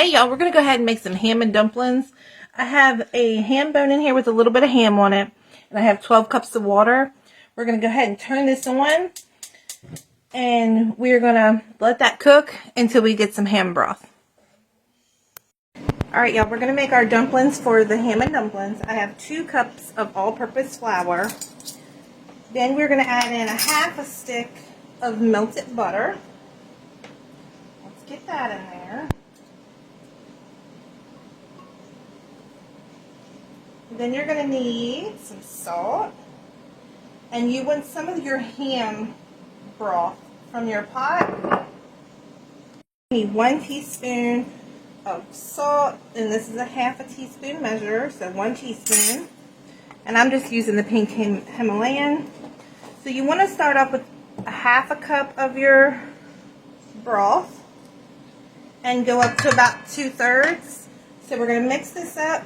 Hey y'all, we're going to go ahead and make some ham and dumplings. I have a ham bone in here with a little bit of ham on it. And I have 12 cups of water. We're going to go ahead and turn this on. And we're going to let that cook until we get some ham broth. Alright y'all, we're going to make our dumplings for the ham and dumplings. I have 2 cups of all-purpose flour. Then we're going to add in a half a stick of melted butter. Let's get that in there. Then you're going to need some salt, and you want some of your ham broth from your pot. You need 1 teaspoon of salt, and this is a half a teaspoon measure, so 1 teaspoon. And I'm just using the pink Himalayan. So you want to start off with a half a cup of your broth and go up to about 2/3. So we're going to mix this up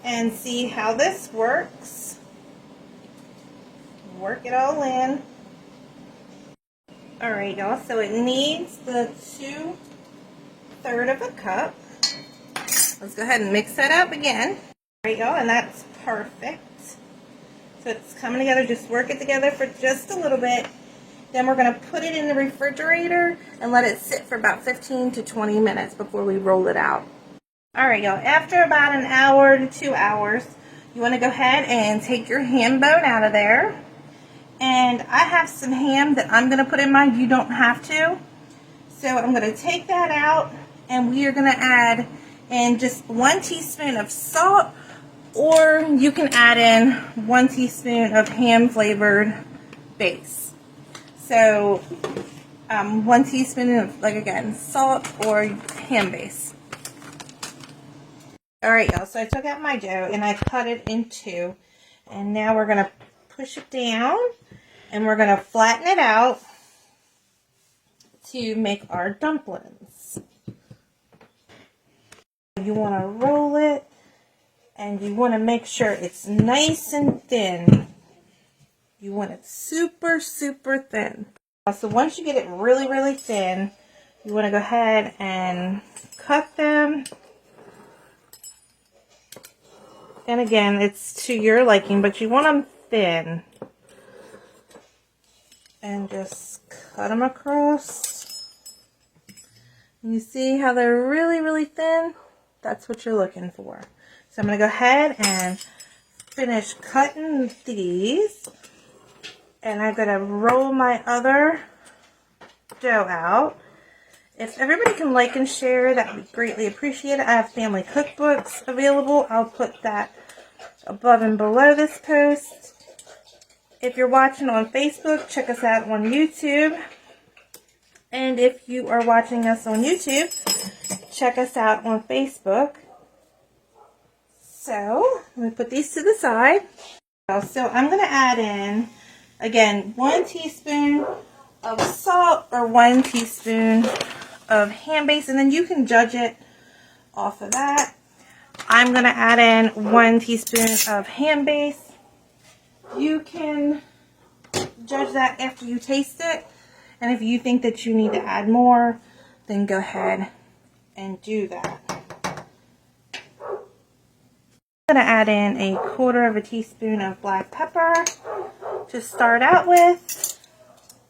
and see how this works. Work it all in. Alright y'all, so it needs the 2/3 of a cup. Let's go ahead and mix that up again. Alright y'all, and that's perfect. So it's coming together, just work it together for just a little bit. Then we're going to put it in the refrigerator and let it sit for about 15 to 20 minutes before we roll it out. Alright y'all, after about an hour to 2 hours, you want to go ahead and take your ham bone out of there. And I have some ham that I'm going to put in mine. You don't have to. So I'm going to take that out, and we are going to add in just 1 teaspoon of salt, or you can add in 1 teaspoon of ham flavored base. So 1 teaspoon of, like again, salt or ham base. Alright y'all, so I took out my dough and I cut it in 2. And now we're going to push it down and we're going to flatten it out to make our dumplings. You want to roll it and you want to make sure it's nice and thin. You want it super, super thin. So once you get it really, really thin, you want to go ahead and cut them. And again, it's to your liking, but you want them thin. And just cut them across. And you see how they're really, really thin? That's what you're looking for. So I'm going to go ahead and finish cutting these. And I'm going to roll my other dough out. If everybody can like and share, that would be greatly appreciated. I have family cookbooks available. I'll put that above and below this post. If you're watching on Facebook, check us out on YouTube. And if you are watching us on YouTube, check us out on Facebook. So, let me put these to the side. So, I'm going to add in, again, 1 teaspoon of salt or 1 teaspoon of ham base, and then you can judge it off of that. I'm going to add in 1 teaspoon of ham base. You can judge that after you taste it, and if you think that you need to add more, then go ahead and do that. I'm going to add in a 1/4 teaspoon of black pepper to start out with,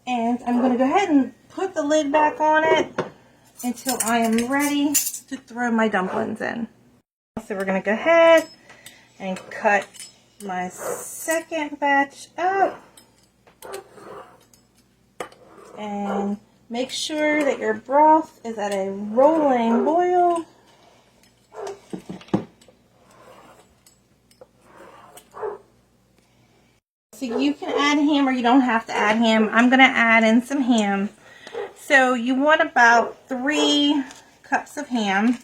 and I'm going to go ahead and put the lid back on it until I am ready to throw my dumplings in. So we're going to go ahead and cut my second batch up. And make sure that your broth is at a rolling boil. So you can add ham or you don't have to add ham. I'm going to add in some ham. So you want about 3 cups of ham.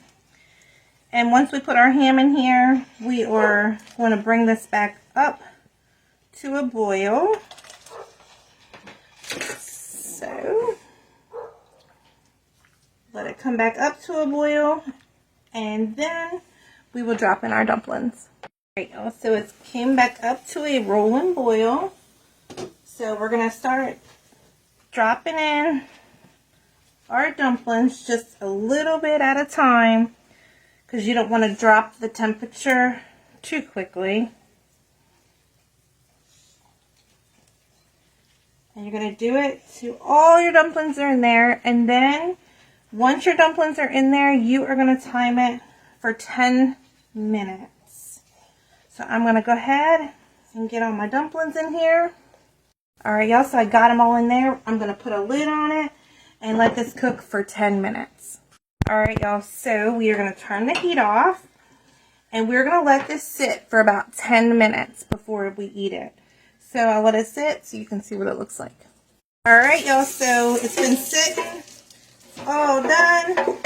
And once we put our ham in here, we are going to bring this back up to a boil. So let it come back up to a boil, and then we will drop in our dumplings. Alright, so it came back up to a rolling boil. So we're going to start dropping in our dumplings just a little bit at a time because you don't want to drop the temperature too quickly. And you're going to do it till all your dumplings are in there. And then once your dumplings are in there, you are going to time it for 10 minutes. So I'm going to go ahead and get all my dumplings in here. Alright y'all, so I got them all in there. I'm going to put a lid on it and let this cook for 10 minutes. Alright y'all, so we are going to turn the heat off. And we're going to let this sit for about 10 minutes before we eat it. So I'll let it sit so you can see what it looks like. Alright y'all, so it's been sitting, all done.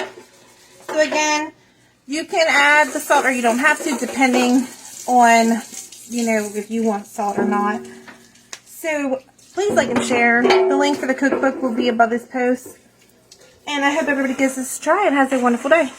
So again, you can add the salt or you don't have to depending on, you know, if you want salt or not. So please like and share. The link for the cookbook will be above this post. And I hope everybody gives this a try and has a wonderful day.